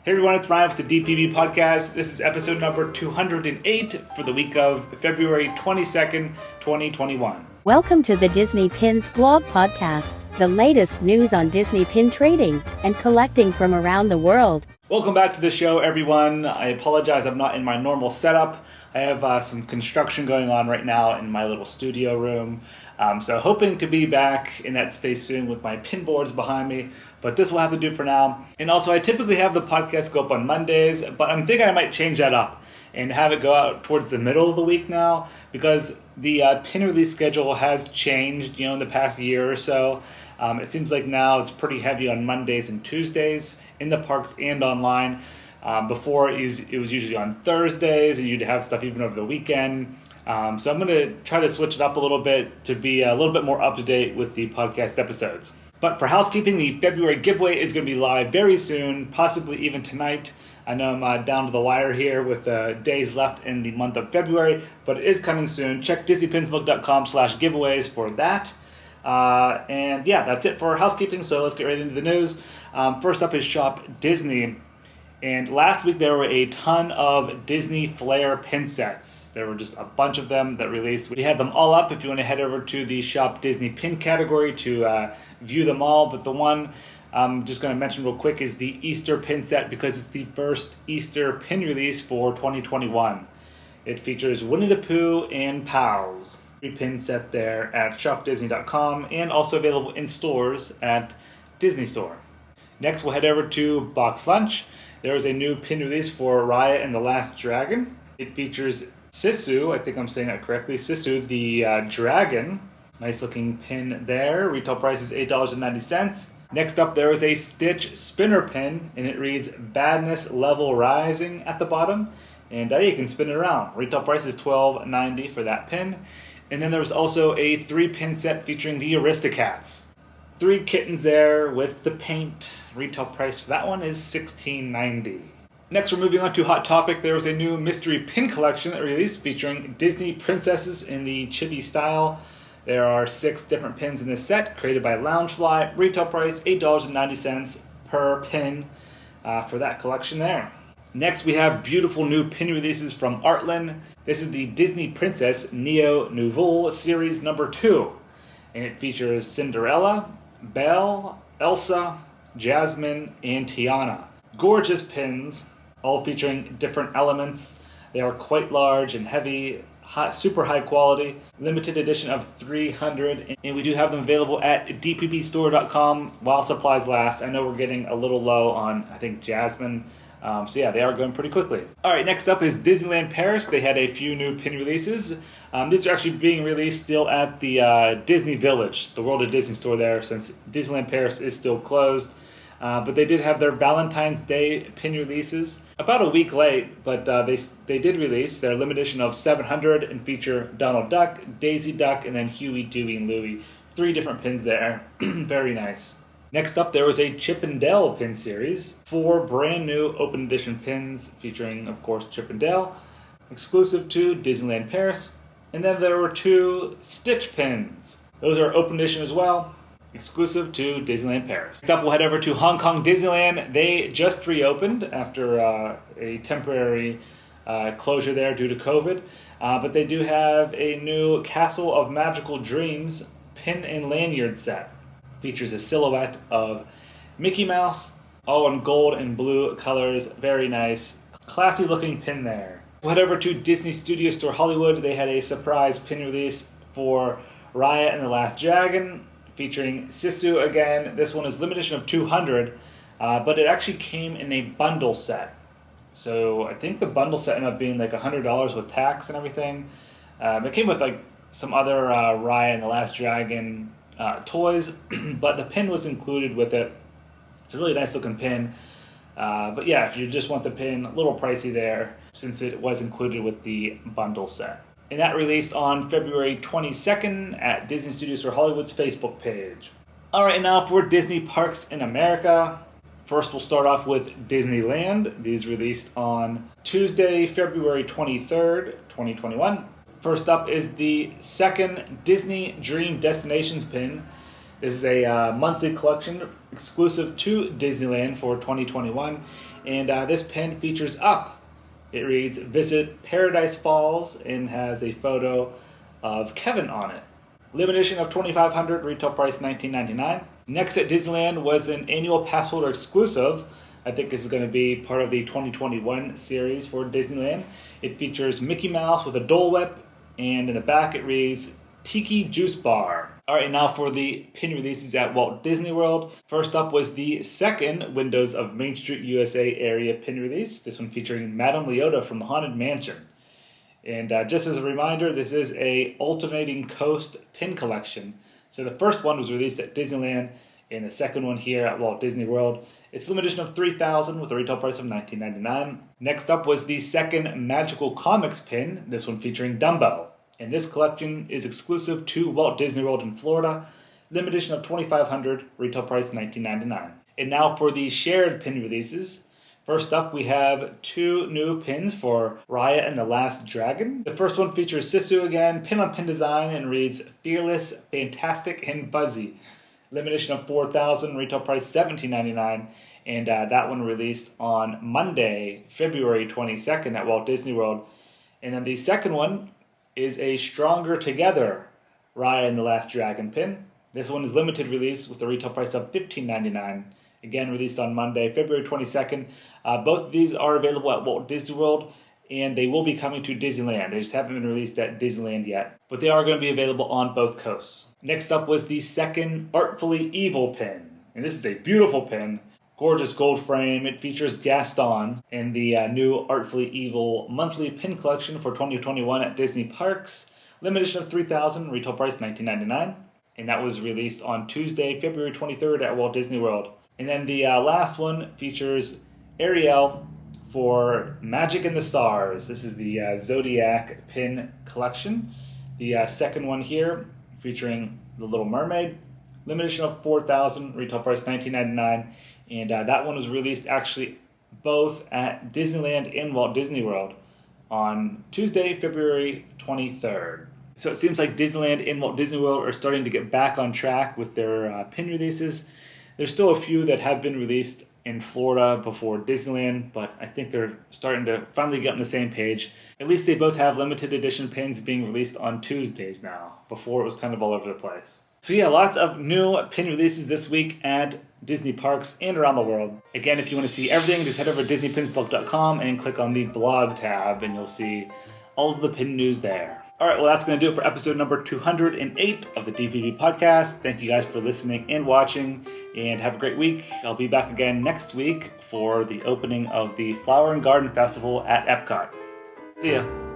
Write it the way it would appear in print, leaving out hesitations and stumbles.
Hey everyone, it's Ryan with the DPB podcast. This is episode number 208 for the week of February 22nd, 2021. Welcome to the Disney Pins blog podcast, the latest news on Disney pin trading and collecting from around the world. Welcome back to the show, everyone. I apologize I'm not in my normal setup. I have some construction going on right now in my little studio room. So hoping to be back in that space soon with my pin boards behind me, but this will have to do for now. And also I typically have the podcast go up on Mondays, but I'm thinking I might change that up and have it go out towards the middle of the week now because the pin release schedule has changed, in the past year or so. It seems like now it's pretty heavy on Mondays and Tuesdays in the parks and online. Before it was usually on Thursdays and you'd have stuff even over the weekend. So I'm going to try to switch it up a little bit to be a little bit more up to date with the podcast episodes. But for housekeeping, the February giveaway is going to be live very soon, possibly even tonight. I know I'm down to the wire here with days left in the month of February, but it is coming soon. Check DisneyPinsBook.com/giveaways for that. And yeah, that's it for housekeeping. So let's get right into the news. First up is Shop Disney. And last week there were a ton of Disney Flair pin sets. There were just a bunch of them that released. We had them all up if you want to head over to the Shop Disney pin category to view them all. But the one I'm just going to mention real quick is the Easter pin set because it's the first Easter pin release for 2021. It features Winnie the Pooh and Pals. Free pin set there at shopdisney.com and also available in stores at Disney Store. Next we'll head over to Box Lunch. There is a new pin release for Raya and the Last Dragon. It features Sisu, I think I'm saying that correctly, Sisu the dragon. Nice looking pin there. Retail price is $8.90. Next up there is a Stitch spinner pin and it reads Badness Level Rising at the bottom. And you can spin it around. Retail price is $12.90 for that pin. And then there's also a 3-pin set featuring the Aristocats. 3 kittens there with the paint. Retail price for that one is $16.90. Next, we're moving on to Hot Topic. There was a new mystery pin collection that released featuring Disney princesses in the chibi style. There are 6 different pins in this set, created by Loungefly. Retail price $8.90 per pin for that collection there. Next, we have beautiful new pin releases from ArtLand. This is the Disney Princess Nouveau series number 2. And it features Cinderella, Belle, Elsa, Jasmine, and Tiana. Gorgeous pins, all featuring different elements. They are quite large and heavy, super high quality. Limited edition of 300, and we do have them available at dpbstore.com while supplies last. I know we're getting a little low on, I think, Jasmine. So yeah, they are going pretty quickly. All right, next up is Disneyland Paris. They had a few new pin releases. These are actually being released still at the Disney Village, the World of Disney store there, since Disneyland Paris is still closed. But they did have their Valentine's Day pin releases about a week late, but they did release their limited edition of 700 and feature Donald Duck, Daisy Duck, and then Huey, Dewey, and Louie. 3 different pins there. Very nice. Next up, there was a Chippendale pin series. 4 brand new open edition pins featuring, of course, Chippendale, exclusive to Disneyland Paris. And then there were 2 Stitch pins. Those are open edition as well, exclusive to Disneyland Paris. Next up, we'll head over to Hong Kong Disneyland. They just reopened after a temporary closure there due to COVID. But they do have a new Castle of Magical Dreams pin and lanyard set. Features a silhouette of Mickey Mouse, all in gold and blue colors. Very nice. Classy looking pin there. We'll head over to Disney Studio Store Hollywood. They had a surprise pin release for Raya and the Last Dragon, featuring Sisu again. This one is limited edition of 200, but it actually came in a bundle set. So I think the bundle set ended up being like $100 with tax and everything. It came with like some other Raya and the Last Dragon toys, but the pin was included with it. It's a really nice looking pin. But yeah, if you just want the pin, a little pricey there since it was included with the bundle set. And that released on February 22nd at Disney Studios Store Hollywood's Facebook page. All right, now for Disney Parks in America. First, we'll start off with Disneyland. These released on Tuesday, February 23rd, 2021. First up is the second Disney Dream Destinations pin. This is a monthly collection exclusive to Disneyland for 2021. And this pin features up. It reads, "Visit Paradise Falls," and has a photo of Kevin on it. Limited edition of 2,500, retail price $19.99. Next at Disneyland was an annual pass holder exclusive. I think this is going to be part of the 2021 series for Disneyland. It features Mickey Mouse with a Dole Whip, and in the back it reads, "Tiki Juice Bar." Alright, now for the pin releases at Walt Disney World. First up was the second Windows of Main Street USA area pin release. This one featuring Madame Leota from the Haunted Mansion. And just as a reminder, this is a alternating coast pin collection. So the first one was released at Disneyland, and the second one here at Walt Disney World. It's a limited edition of 3,000 with a retail price of $19.99. Next up was the second Magical Comics pin, this one featuring Dumbo. And this collection is exclusive to Walt Disney World in Florida. Limited edition of 2,500, retail price $19.99. And now for the shared pin releases. First up, we have two new pins for Raya and the Last Dragon. The first one features Sisu again, pin-on-pin design, and reads, "Fearless, Fantastic, and Fuzzy." Limited edition of 4,000, retail price $17.99. And that one released on Monday, February 22nd at Walt Disney World. And then the second one is a Stronger Together Raya and the Last Dragon pin. This one is limited release with a retail price of $15.99. Again, released on Monday, February 22nd. Both of these are available at Walt Disney World, and they will be coming to Disneyland. They just haven't been released at Disneyland yet, but they are going to be available on both coasts. Next up was the second Artfully Evil pin, and this is a beautiful pin. Gorgeous gold frame. It features Gaston in the new Artfully Evil monthly pin collection for 2021 at Disney Parks. Limited edition of 3,000, retail price $19.99. And that was released on Tuesday, February 23rd at Walt Disney World. And then the last one features Ariel for Magic in the Stars. This is the Zodiac pin collection. The second one here featuring the Little Mermaid. Limited edition of 4,000, retail price $19.99. And that one was released actually both at Disneyland and Walt Disney World on Tuesday, February 23rd. So it seems like Disneyland and Walt Disney World are starting to get back on track with their pin releases. There's still a few that have been released in Florida before Disneyland, but I think they're starting to finally get on the same page. At least they both have limited edition pins being released on Tuesdays now. Before it was kind of all over the place. So yeah, lots of new pin releases this week at Disney parks and around the world. Again, if you want to see everything, just head over to DisneyPinsBook.com and click on the blog tab, and you'll see all of the pin news there. All right, well, that's going to do it for episode number 208 of the DPB podcast. Thank you guys for listening and watching, and have a great week. I'll be back again next week for the opening of the Flower and Garden Festival at Epcot. See ya.